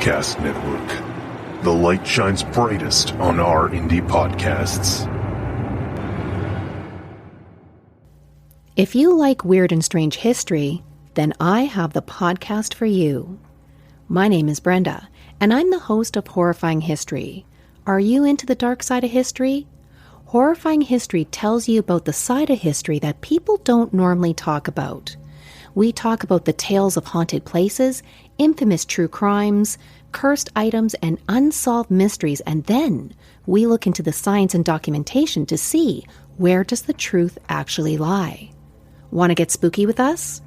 Podcast Network. The light shines brightest on our indie podcasts. If you like weird and strange history, then I have the podcast for you. My name is Brenda, and I'm the host of Horrifying History. Are you into the dark side of history? Horrifying History tells you about the side of history that people don't normally talk about. We talk about the tales of haunted places, infamous true crimes, cursed items, and unsolved mysteries, and then we look into the science and documentation to see where does the truth actually lie. Want to get spooky with us?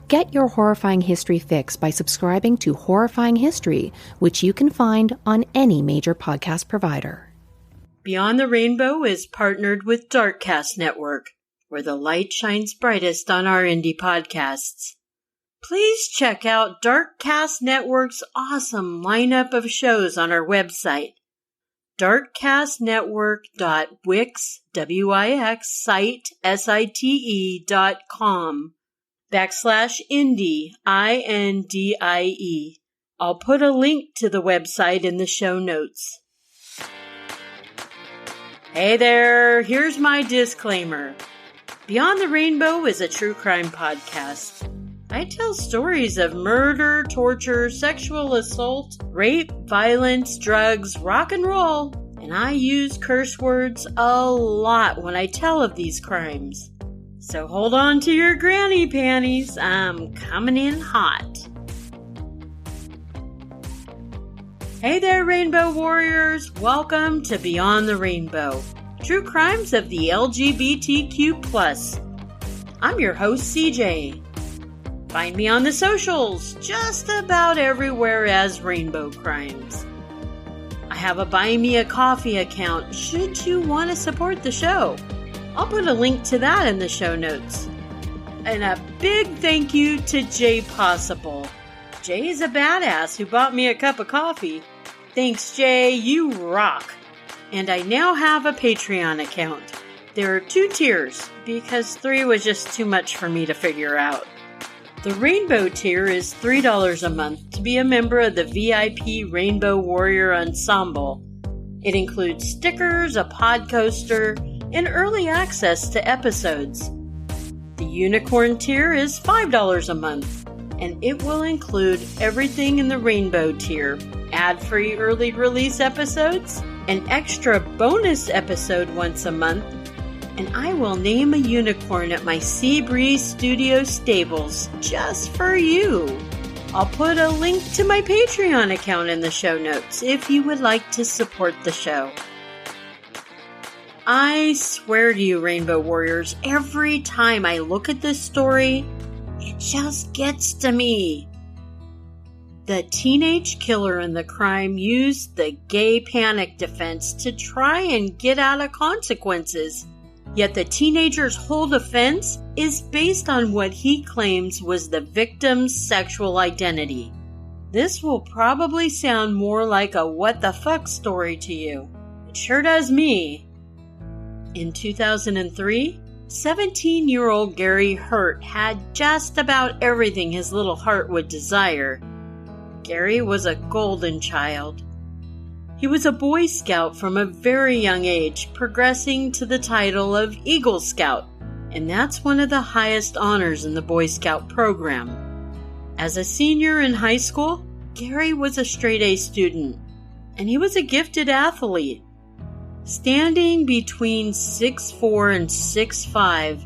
Get your Horrifying History fix by subscribing to Horrifying History, which you can find on any major podcast provider. Beyond the Rainbow is partnered with Darkcast Network, where the light shines brightest on our indie podcasts. Please check out Darkcast Network's awesome lineup of shows on our website, darkcastnetwork.wixsite.com/indie, INDIE. I'll put a link to the website in the show notes. Hey there, here's my disclaimer. Beyond the Rainbow is a true crime podcast. I tell stories of murder, torture, sexual assault, rape, violence, drugs, rock and roll, and I use curse words a lot when I tell of these crimes. So hold on to your granny panties, I'm coming in hot. Hey there, Rainbow Warriors! Welcome to Beyond the Rainbow, True Crimes of the LGBTQ+. I'm your host, CJ. Find me on the socials, just about everywhere as Rainbow Crimes. I have a Buy Me a Coffee account should you want to support the show. I'll put a link to that in the show notes. And a big thank you to Jay Possible. Jay is a badass who bought me a cup of coffee. Thanks, Jay, you rock. And I now have a Patreon account. There are 2 tiers, because 3 was just too much for me to figure out. The Rainbow tier is $3 a month to be a member of the VIP Rainbow Warrior Ensemble. It includes stickers, a pod coaster, and early access to episodes. The Unicorn tier is $5 a month, and it will include everything in the Rainbow tier: ad-free early release episodes, an extra bonus episode once a month, and I will name a unicorn at my Seabreeze Studio stables just for you. I'll put a link to my Patreon account in the show notes if you would like to support the show. I swear to you, Rainbow Warriors, every time I look at this story, it just gets to me. The teenage killer in the crime used the gay panic defense to try and get out of consequences. Yet the teenager's whole defense is based on what he claims was the victim's sexual identity. This will probably sound more like a what the fuck story to you. It sure does me. In 2003, 17-year-old Gary Hurt had just about everything his little heart would desire. Gary was a golden child. He was a Boy Scout from a very young age, progressing to the title of Eagle Scout, and that's one of the highest honors in the Boy Scout program. As a senior in high school, Gary was a straight-A student, and he was a gifted athlete. Standing between 6'4" and 6'5",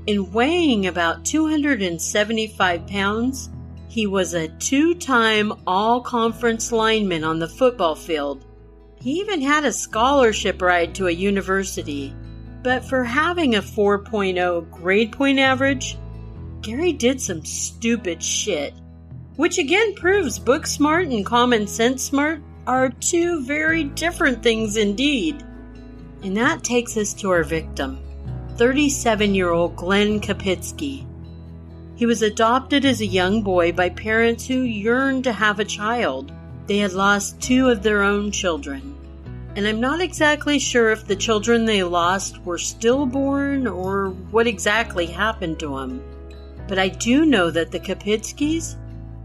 and weighing about 275 pounds, he was a 2-time all-conference lineman on the football field. He even had a scholarship ride to a university. But for having a 4.0 grade point average, Gary did some stupid shit. Which again proves book smart and common sense smart are 2 very different things indeed. And that takes us to our victim, 37-year-old Glenn Kopitske. He was adopted as a young boy by parents who yearned to have a child. They had lost 2 of their own children. And I'm not exactly sure if the children they lost were stillborn or what exactly happened to them. But I do know that the Kopitskes,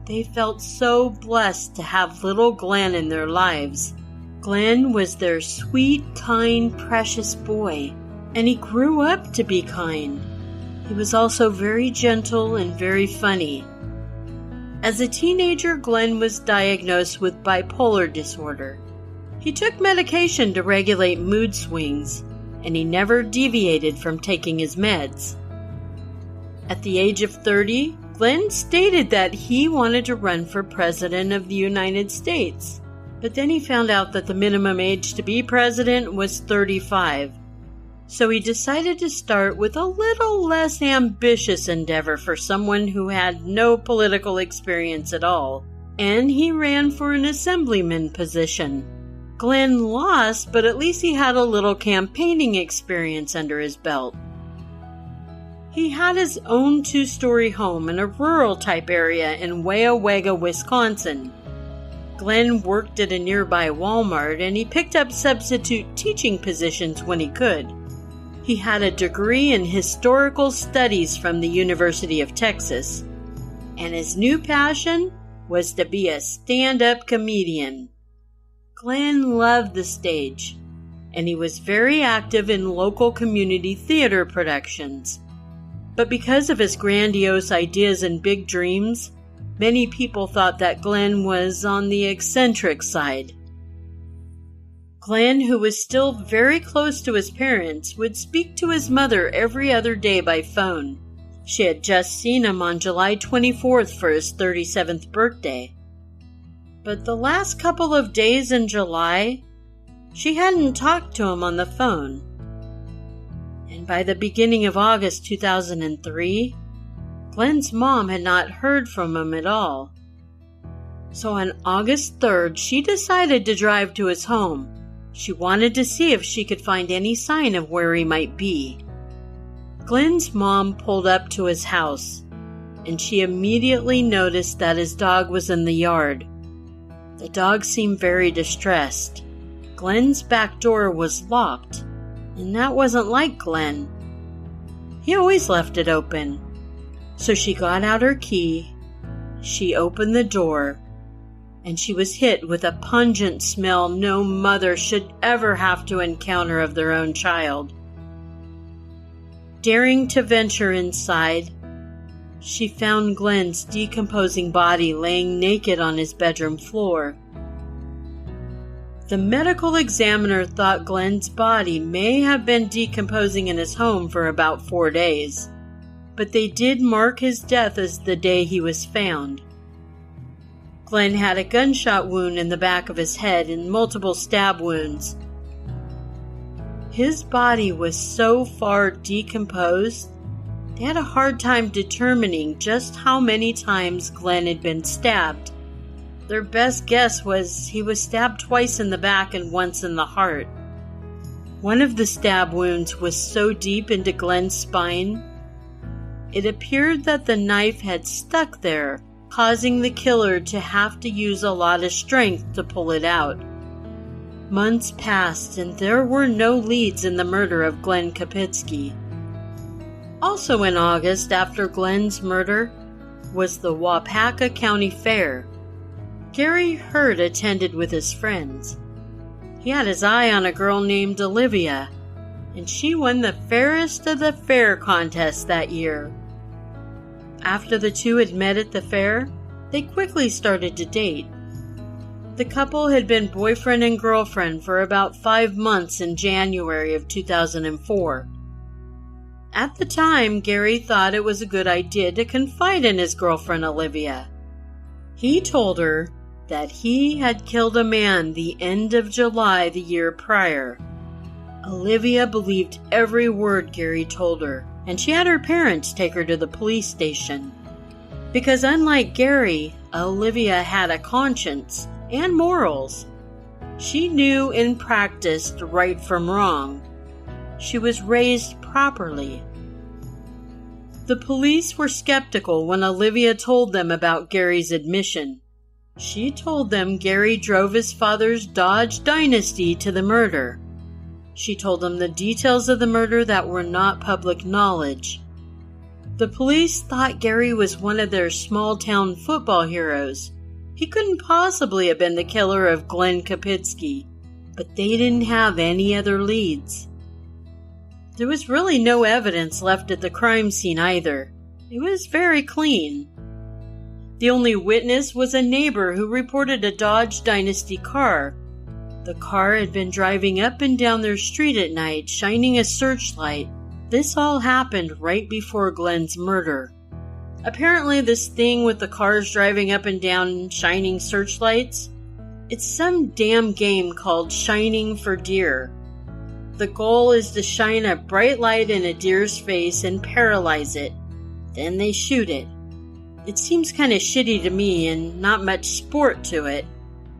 They felt so blessed to have little Glenn in their lives. Glenn was their sweet, kind, precious boy, and he grew up to be kind. He was also very gentle and very funny. As a teenager, Glenn was diagnosed with bipolar disorder. He took medication to regulate mood swings, and he never deviated from taking his meds. At the age of 30, Glenn stated that he wanted to run for President of the United States, but then he found out that the minimum age to be president was 35. So he decided to start with a little less ambitious endeavor for someone who had no political experience at all, and he ran for an assemblyman position. Glenn lost, but at least he had a little campaigning experience under his belt. He had his own 2-story home in a rural-type area in Weyauwega, Wisconsin. Glenn worked at a nearby Walmart, and he picked up substitute teaching positions when he could. He had a degree in historical studies from the University of Texas, and his new passion was to be a stand-up comedian. Glenn loved the stage, and he was very active in local community theater productions. But because of his grandiose ideas and big dreams, many people thought that Glenn was on the eccentric side. Glenn, who was still very close to his parents, would speak to his mother every other day by phone. She had just seen him on July 24th for his 37th birthday. But the last couple of days in July, she hadn't talked to him on the phone. And by the beginning of August 2003, Glenn's mom had not heard from him at all. So on August 3rd, she decided to drive to his home. She wanted to see if she could find any sign of where he might be. Glenn's mom pulled up to his house, and she immediately noticed that his dog was in the yard. The dog seemed very distressed. Glenn's back door was locked, and that wasn't like Glenn. He always left it open. So she got out her key, she opened the door, and she was hit with a pungent smell no mother should ever have to encounter of their own child. Daring to venture inside, she found Glenn's decomposing body laying naked on his bedroom floor. The medical examiner thought Glenn's body may have been decomposing in his home for about 4 days, but they did mark his death as the day he was found. Glenn had a gunshot wound in the back of his head and multiple stab wounds. His body was so far decomposed, they had a hard time determining just how many times Glenn had been stabbed. Their best guess was he was stabbed twice in the back and once in the heart. One of the stab wounds was so deep into Glenn's spine, it appeared that the knife had stuck there, causing the killer to have to use a lot of strength to pull it out. Months passed, and there were no leads in the murder of Glenn Kopitske. Also in August, after Glenn's murder, was the Waupaca County Fair. Gary Hurd attended with his friends. He had his eye on a girl named Olivia, and she won the Fairest of the Fair contest that year. After the two had met at the fair, they quickly started to date. The couple had been boyfriend and girlfriend for about 5 months in January of 2004. At the time, Gary thought it was a good idea to confide in his girlfriend Olivia. He told her that he had killed a man the end of July the year prior. Olivia believed every word Gary told her, and she had her parents take her to the police station. Because unlike Gary, Olivia had a conscience and morals. She knew and practiced right from wrong. She was raised properly. The police were skeptical when Olivia told them about Gary's admission. She told them Gary drove his father's Dodge Dynasty to the murder. She told them the details of the murder that were not public knowledge. The police thought Gary was one of their small-town football heroes. He couldn't possibly have been the killer of Glenn Kopitske, but they didn't have any other leads. There was really no evidence left at the crime scene either. It was very clean. The only witness was a neighbor who reported a Dodge Dynasty car. The car had been driving up and down their street at night, shining a searchlight. This all happened right before Glenn's murder. Apparently this thing with the cars driving up and down shining searchlights, it's some damn game called Shining for Deer. The goal is to shine a bright light in a deer's face and paralyze it. Then they shoot it. It seems kind of shitty to me and not much sport to it.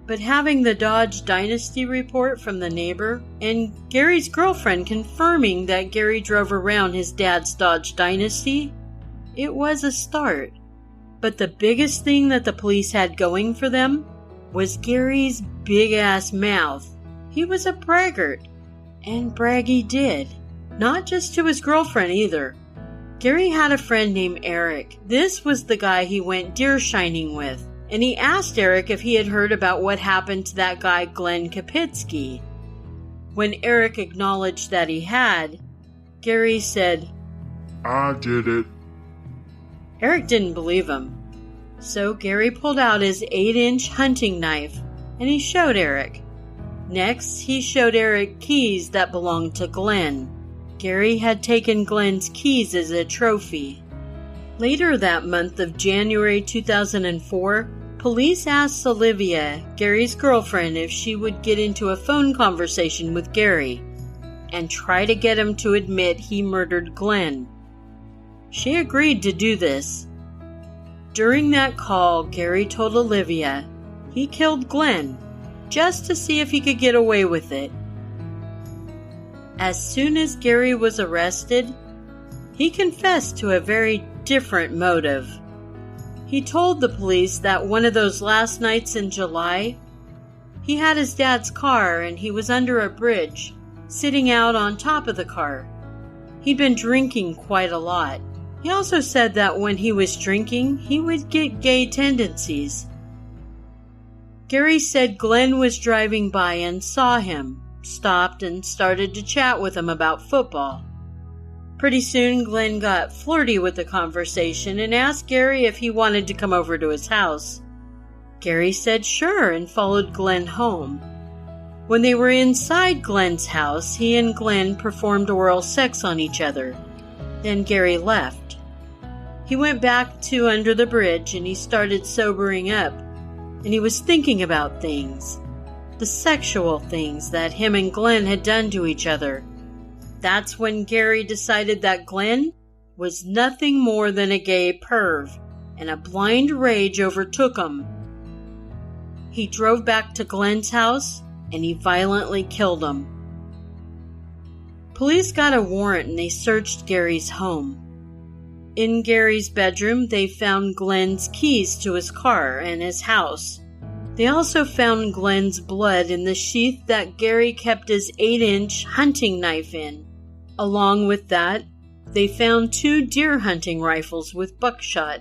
But having the Dodge Dynasty report from the neighbor and Gary's girlfriend confirming that Gary drove around his dad's Dodge Dynasty, it was a start. But the biggest thing that the police had going for them was Gary's big-ass mouth. He was a braggart, and brag he did. Not just to his girlfriend either. Gary had a friend named Eric. This was the guy he went deer shining with. And he asked Eric if he had heard about what happened to that guy Glenn Kopitske. When Eric acknowledged that he had, Gary said, "I did it." Eric didn't believe him. So Gary pulled out his 8-inch hunting knife and he showed Eric. Next, he showed Eric keys that belonged to Glenn. Gary had taken Glenn's keys as a trophy. Later that month of January 2004, police asked Olivia, Gary's girlfriend, if she would get into a phone conversation with Gary and try to get him to admit he murdered Glenn. She agreed to do this. During that call, Gary told Olivia he killed Glenn just to see if he could get away with it. As soon as Gary was arrested, he confessed to a very different motive. He told the police that one of those last nights in July, he had his dad's car and he was under a bridge, sitting out on top of the car. He'd been drinking quite a lot. He also said that when he was drinking, he would get gay tendencies. Gary said Glenn was driving by and saw him, stopped and started to chat with him about football. Pretty soon, Glenn got flirty with the conversation and asked Gary if he wanted to come over to his house. Gary said sure and followed Glenn home. When they were inside Glenn's house, he and Glenn performed oral sex on each other. Then Gary left. He went back to under the bridge and he started sobering up. And he was thinking about things. The sexual things that him and Glenn had done to each other. That's when Gary decided that Glenn was nothing more than a gay perv, and a blind rage overtook him. He drove back to Glenn's house, and he violently killed him. Police got a warrant and they searched Gary's home. In Gary's bedroom, they found Glenn's keys to his car and his house. They also found Glenn's blood in the sheath that Gary kept his 8-inch hunting knife in. Along with that, they found 2 deer hunting rifles with buckshot.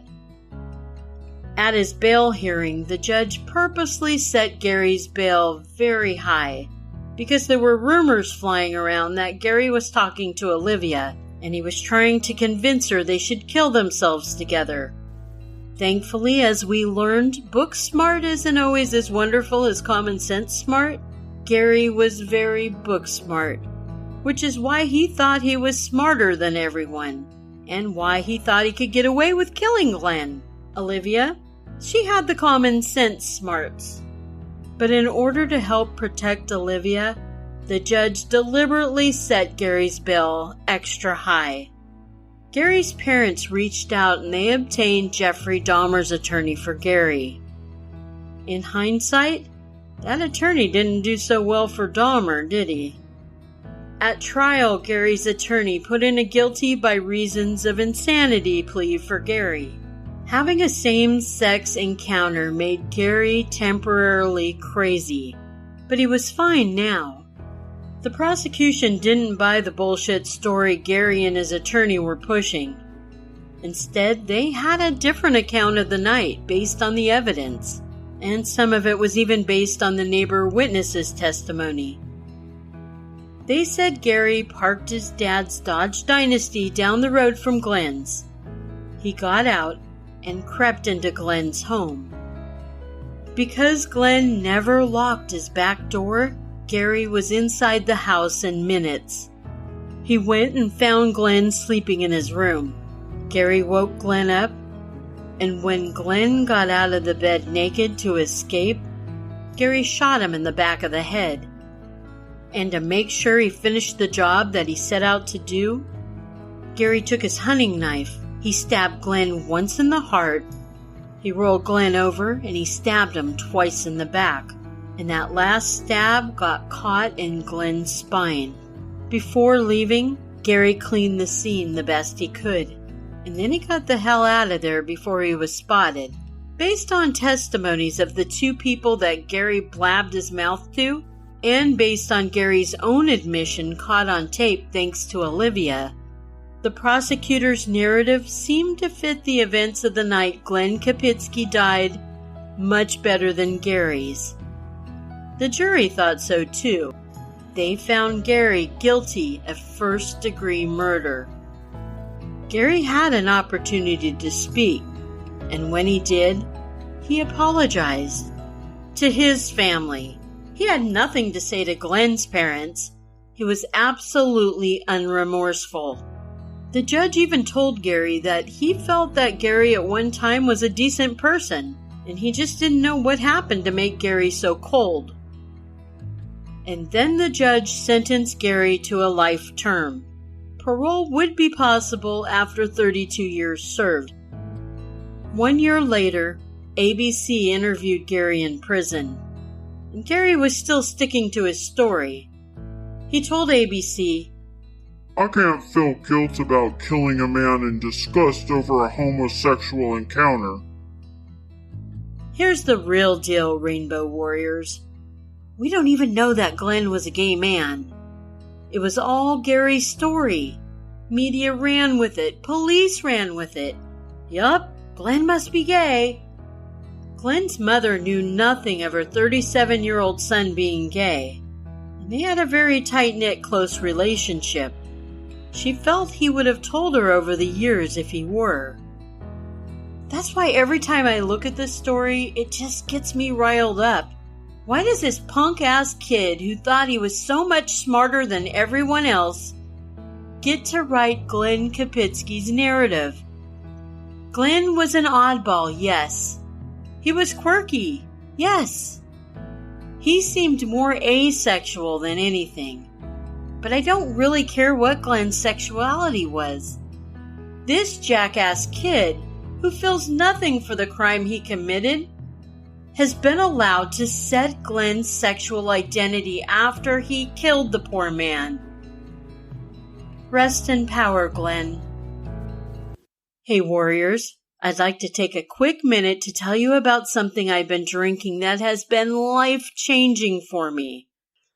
At his bail hearing, the judge purposely set Gary's bail very high because there were rumors flying around that Gary was talking to Olivia and he was trying to convince her they should kill themselves together. Thankfully, as we learned, book smart isn't always as wonderful as common sense smart. Gary was very book smart, which is why he thought he was smarter than everyone, and why he thought he could get away with killing Glenn. Olivia, she had the common sense smarts. But in order to help protect Olivia, the judge deliberately set Gary's bail extra high. Gary's parents reached out and they obtained Jeffrey Dahmer's attorney for Gary. In hindsight, that attorney didn't do so well for Dahmer, did he? At trial, Gary's attorney put in a guilty by reasons of insanity plea for Gary. Having a same-sex encounter made Gary temporarily crazy, but he was fine now. The prosecution didn't buy the bullshit story Gary and his attorney were pushing. Instead, they had a different account of the night based on the evidence, and some of it was even based on the neighbor witnesses' testimony. They said Gary parked his dad's Dodge Dynasty down the road from Glenn's. He got out and crept into Glenn's home. Because Glenn never locked his back door, Gary was inside the house in minutes. He went and found Glenn sleeping in his room. Gary woke Glenn up, and when Glenn got out of the bed naked to escape, Gary shot him in the back of the head. And to make sure he finished the job that he set out to do, Gary took his hunting knife. He stabbed Glenn once in the heart. He rolled Glenn over and he stabbed him twice in the back. And that last stab got caught in Glenn's spine. Before leaving, Gary cleaned the scene the best he could. And then he got the hell out of there before he was spotted. Based on testimonies of the two people that Gary blabbed his mouth to, and based on Gary's own admission caught on tape thanks to Olivia, the prosecutor's narrative seemed to fit the events of the night Glenn Kopitske died much better than Gary's. The jury thought so too. They found Gary guilty of first-degree murder. Gary had an opportunity to speak, and when he did, he apologized to his family. He had nothing to say to Glenn's parents. He was absolutely unremorseful. The judge even told Gary that he felt that Gary at one time was a decent person, and he just didn't know what happened to make Gary so cold. And then the judge sentenced Gary to a life term. Parole would be possible after 32 years served. 1 year later, ABC interviewed Gary in prison. And Gary was still sticking to his story. He told ABC, "I can't feel guilt about killing a man in disgust over a homosexual encounter." Here's the real deal, Rainbow Warriors. We don't even know that Glenn was a gay man. It was all Gary's story. Media ran with it. Police ran with it. Yup, Glenn must be gay. Glenn's mother knew nothing of her 37-year-old son being gay, and they had a very tight-knit, close relationship. She felt he would have told her over the years if he were. That's why every time I look at this story, it just gets me riled up. Why does this punk-ass kid who thought he was so much smarter than everyone else get to write Glenn Kopitske's narrative? Glenn was an oddball, yes. He was quirky, yes. He seemed more asexual than anything. But I don't really care what Glenn's sexuality was. This jackass kid, who feels nothing for the crime he committed, has been allowed to set Glenn's sexual identity after he killed the poor man. Rest in power, Glenn. Hey, Warriors. I'd like to take a quick minute to tell you about something I've been drinking that has been life-changing for me.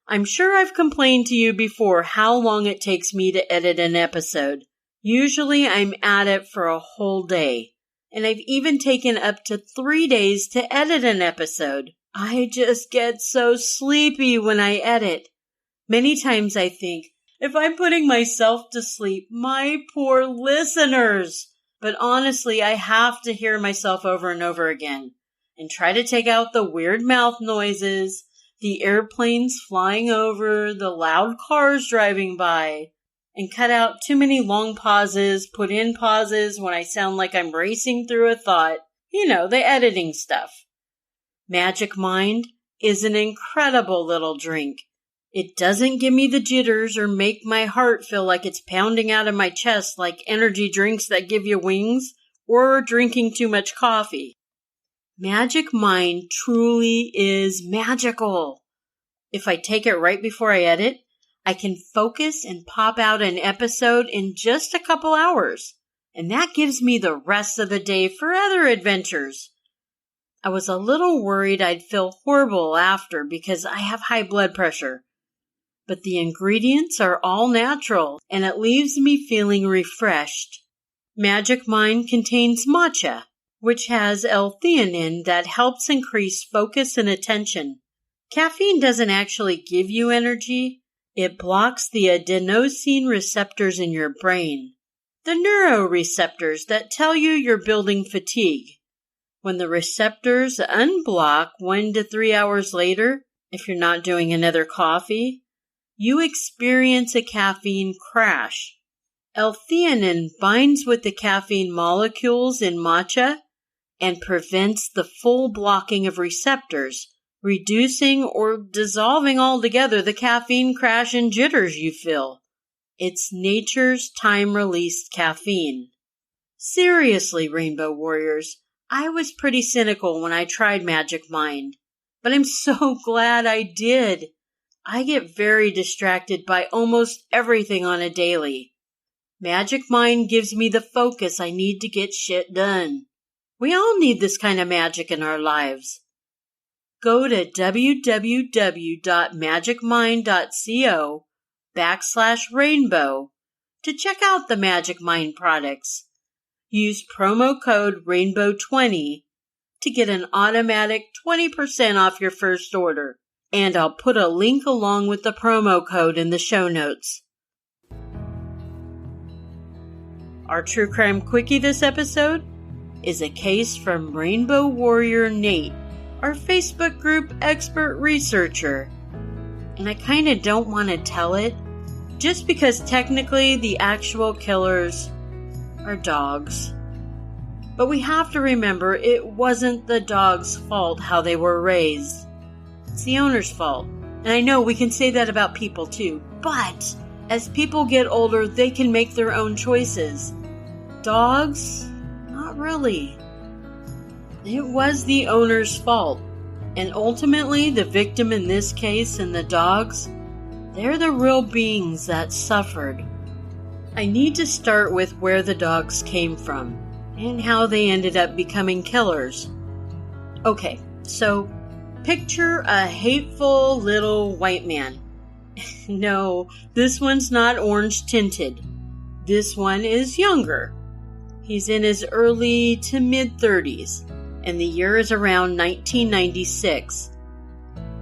I'm sure I've complained to you before how long it takes me to edit an episode. Usually I'm at it for a whole day, and I've even taken up to 3 days to edit an episode. I just get so sleepy when I edit. Many times I think, if I'm putting myself to sleep, my poor listeners. But honestly, I have to hear myself over and over again and try to take out the weird mouth noises, the airplanes flying over, the loud cars driving by, and cut out too many long pauses, put in pauses when I sound like I'm racing through a thought. You know, the editing stuff. Magic Mind is an incredible little drink. It doesn't give me the jitters or make my heart feel like it's pounding out of my chest like energy drinks that give you wings or drinking too much coffee. Magic Mind truly is magical. If I take it right before I edit, I can focus and pop out an episode in just a couple hours, and that gives me the rest of the day for other adventures. I was a little worried I'd feel horrible after because I have high blood pressure. But the ingredients are all natural, and it leaves me feeling refreshed. Magic Mind contains matcha, which has L-theanine that helps increase focus and attention. Caffeine doesn't actually give you energy. It blocks the adenosine receptors in your brain, the neuroreceptors that tell you you're building fatigue. When the receptors unblock 1 to 3 hours later, if you're not doing another coffee, you experience a caffeine crash. L-theanine binds with the caffeine molecules in matcha and prevents the full blocking of receptors, reducing or dissolving altogether the caffeine crash and jitters you feel. It's nature's time-released caffeine. Seriously, Rainbow Warriors, I was pretty cynical when I tried Magic Mind, but I'm so glad I did. I get very distracted by almost everything on a daily. Magic Mind gives me the focus I need to get shit done. We all need this kind of magic in our lives. Go to www.magicmind.co/rainbow to check out the Magic Mind products. Use promo code RAINBOW20 to get an automatic 20% off your first order. And I'll put a link along with the promo code in the show notes. Our True Crime Quickie this episode is a case from Rainbow Warrior Nate, our Facebook group expert researcher. And I kind of don't want to tell it, just because technically the actual killers are dogs. But we have to remember it wasn't the dog's fault how they were raised. It's the owner's fault. And I know we can say that about people too, but as people get older, they can make their own choices. Dogs? Not really. It was the owner's fault. And ultimately, the victim in this case and the dogs, they're the real beings that suffered. I need to start with where the dogs came from and how they ended up becoming killers. Okay, so picture a hateful little white man. No, this one's not orange tinted. This one is younger. He's in his early to mid-30s, and the year is around 1996.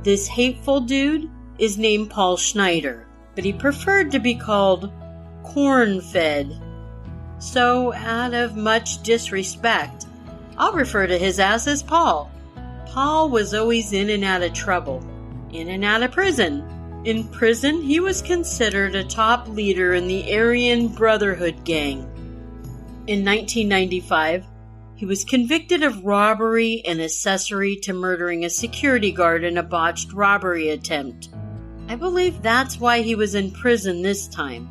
This hateful dude is named Paul Schneider, but he preferred to be called Corn-Fed. So, out of much disrespect, I'll refer to his ass as Paul. Paul was always in and out of trouble, in and out of prison. In prison, he was considered a top leader in the Aryan Brotherhood gang. In 1995, he was convicted of robbery and accessory to murdering a security guard in a botched robbery attempt. I believe that's why he was in prison this time.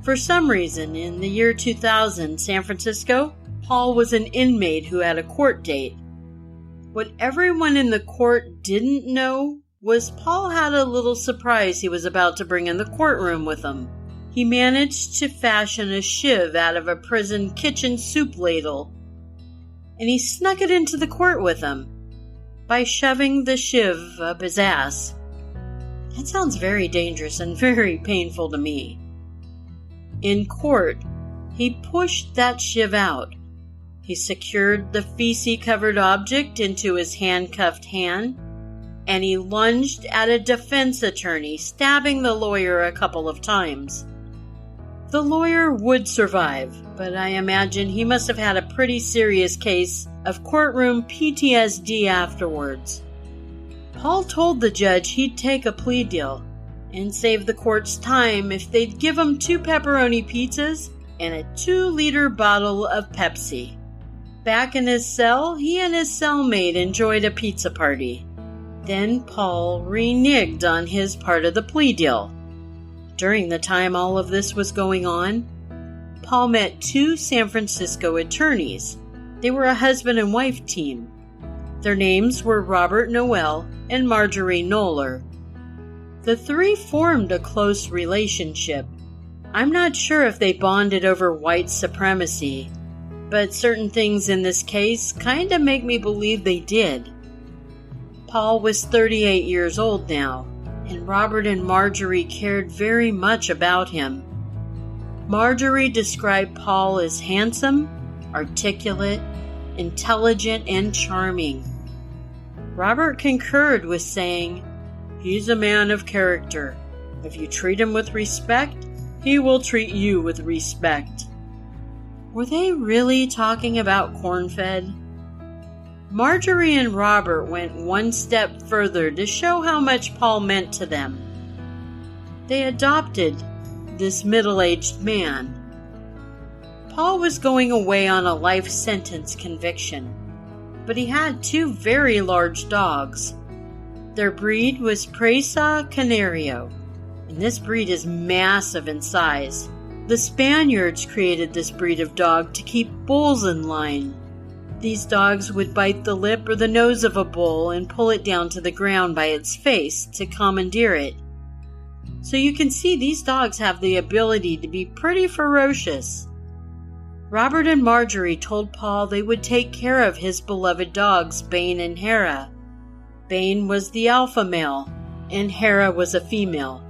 For some reason, in the year 2000, San Francisco, Paul was an inmate who had a court date. What everyone in the court didn't know was Paul had a little surprise he was about to bring in the courtroom with him. He managed to fashion a shiv out of a prison kitchen soup ladle, and he snuck it into the court with him by shoving the shiv up his ass. That sounds very dangerous and very painful to me. In court, he pushed that shiv out. He secured the feces-covered object into his handcuffed hand, and he lunged at a defense attorney, stabbing the lawyer a couple of times. The lawyer would survive, but I imagine he must have had a pretty serious case of courtroom PTSD afterwards. Paul told the judge he'd take a plea deal and save the court's time if they'd give him 2 pepperoni pizzas and a 2-liter bottle of Pepsi. Back in his cell, he and his cellmate enjoyed a pizza party. Then Paul reneged on his part of the plea deal. During the time all of this was going on, Paul met 2 San Francisco attorneys. They were a husband and wife team. Their names were Robert Noel and Marjorie Knoller. The 3 formed a close relationship. I'm not sure if they bonded over white supremacy, but certain things in this case kind of make me believe they did. Paul was 38 years old now, and Robert and Marjorie cared very much about him. Marjorie described Paul as handsome, articulate, intelligent, and charming. Robert concurred with saying, "He's a man of character. If you treat him with respect, he will treat you with respect." Were they really talking about corn-fed? Marjorie and Robert went one step further to show how much Paul meant to them. They adopted this middle-aged man. Paul was going away on a life sentence conviction, but he had two very large dogs. Their breed was Presa Canario, and this breed is massive in size. The Spaniards created this breed of dog to keep bulls in line. These dogs would bite the lip or the nose of a bull and pull it down to the ground by its face to commandeer it. So you can see these dogs have the ability to be pretty ferocious. Robert and Marjorie told Paul they would take care of his beloved dogs, Bane and Hera. Bane was the alpha male, and Hera was a female.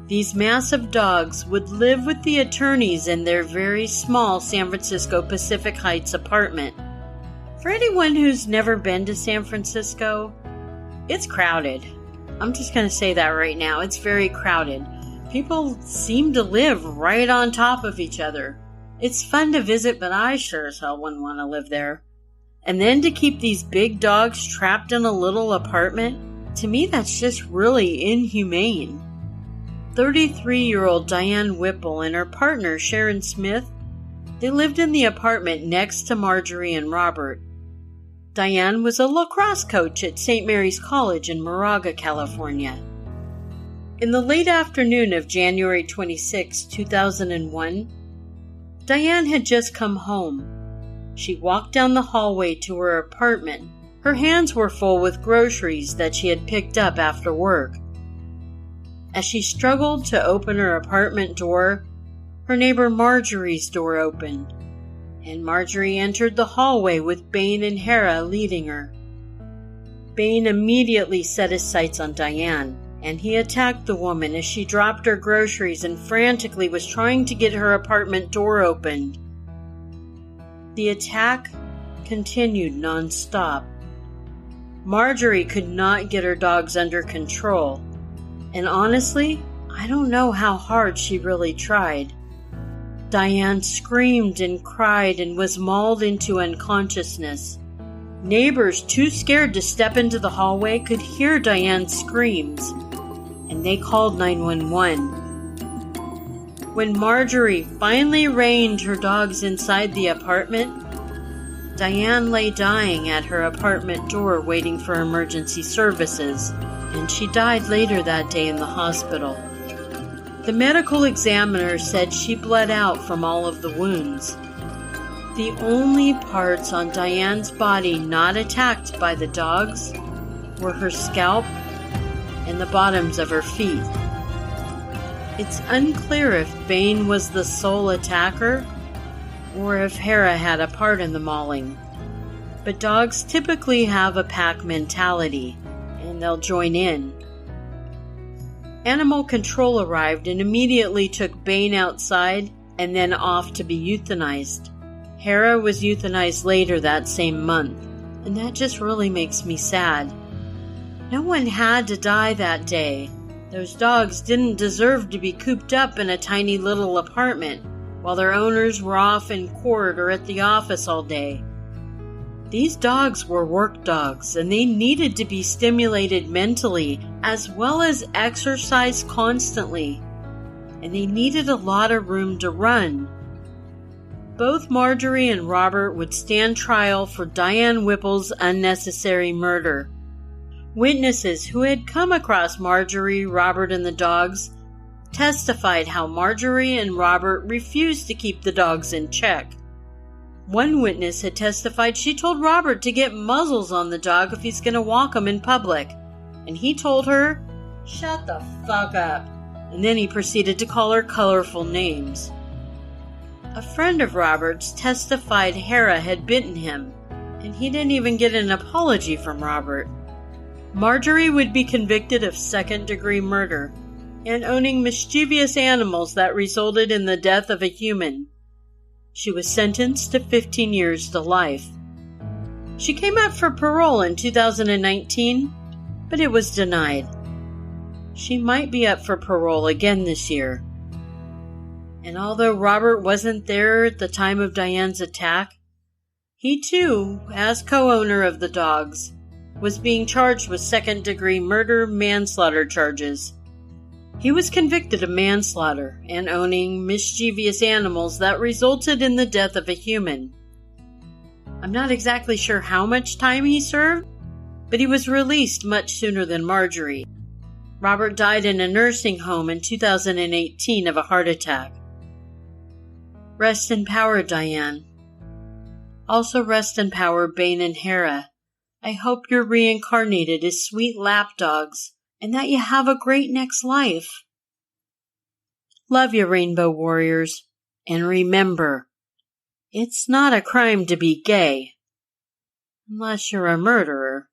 These massive dogs would live with the attorneys in their very small San Francisco Pacific Heights apartment. For anyone who's never been to San Francisco, it's crowded. I'm just going to say that right now. It's very crowded. People seem to live right on top of each other. It's fun to visit, but I sure as hell wouldn't want to live there. And then to keep these big dogs trapped in a little apartment, to me that's just really inhumane. 33-year-old Diane Whipple and her partner Sharon Smith, they lived in the apartment next to Marjorie and Robert. Diane was a lacrosse coach at St. Mary's College in Moraga, California. In the late afternoon of January 26, 2001, Diane had just come home. She walked down the hallway to her apartment. Her hands were full with groceries that she had picked up after work. As she struggled to open her apartment door, her neighbor Marjorie's door opened, and Marjorie entered the hallway with Bane and Hera leading her. Bane immediately set his sights on Diane, and he attacked the woman as she dropped her groceries and frantically was trying to get her apartment door opened. The attack continued non-stop. Marjorie could not get her dogs under control, and honestly, I don't know how hard she really tried. Diane screamed and cried and was mauled into unconsciousness. Neighbors, too scared to step into the hallway, could hear Diane's screams, and they called 911. When Marjorie finally reined her dogs inside the apartment, Diane lay dying at her apartment door waiting for emergency services, and she died later that day in the hospital. The medical examiner said she bled out from all of the wounds. The only parts on Diane's body not attacked by the dogs were her scalp and the bottoms of her feet. It's unclear if Bane was the sole attacker or if Hera had a part in the mauling. But dogs typically have a pack mentality, and they'll join in. Animal control arrived and immediately took Bane outside and then off to be euthanized. Hera was euthanized later that same month, and that just really makes me sad. No one had to die that day. Those dogs didn't deserve to be cooped up in a tiny little apartment while their owners were off in court or at the office all day. These dogs were work dogs, and they needed to be stimulated mentally as well as exercise constantly, and they needed a lot of room to run. Both Marjorie and Robert would stand trial for Diane Whipple's unnecessary murder. Witnesses who had come across Marjorie, Robert, and the dogs testified how Marjorie and Robert refused to keep the dogs in check. One witness had testified she told Robert to get muzzles on the dog if he's going to walk him in public, and he told her, "Shut the fuck up," and then he proceeded to call her colorful names. A friend of Robert's testified Hera had bitten him, and he didn't even get an apology from Robert. Marjorie would be convicted of second-degree murder, and owning mischievous animals that resulted in the death of a human. She was sentenced to 15 years to life. She came out for parole in 2019, but it was denied. She might be up for parole again this year. And although Robert wasn't there at the time of Diane's attack, he too, as co-owner of the dogs, was being charged with second-degree murder-manslaughter charges. He was convicted of manslaughter and owning mischievous animals that resulted in the death of a human. I'm not exactly sure how much time he served, but he was released much sooner than Marjorie. Robert died in a nursing home in 2018 of a heart attack. Rest in power, Diane. Also rest in power, Bane and Hera. I hope you're reincarnated as sweet lapdogs, and that you have a great next life. Love you, Rainbow Warriors. And remember, it's not a crime to be gay. Unless you're a murderer.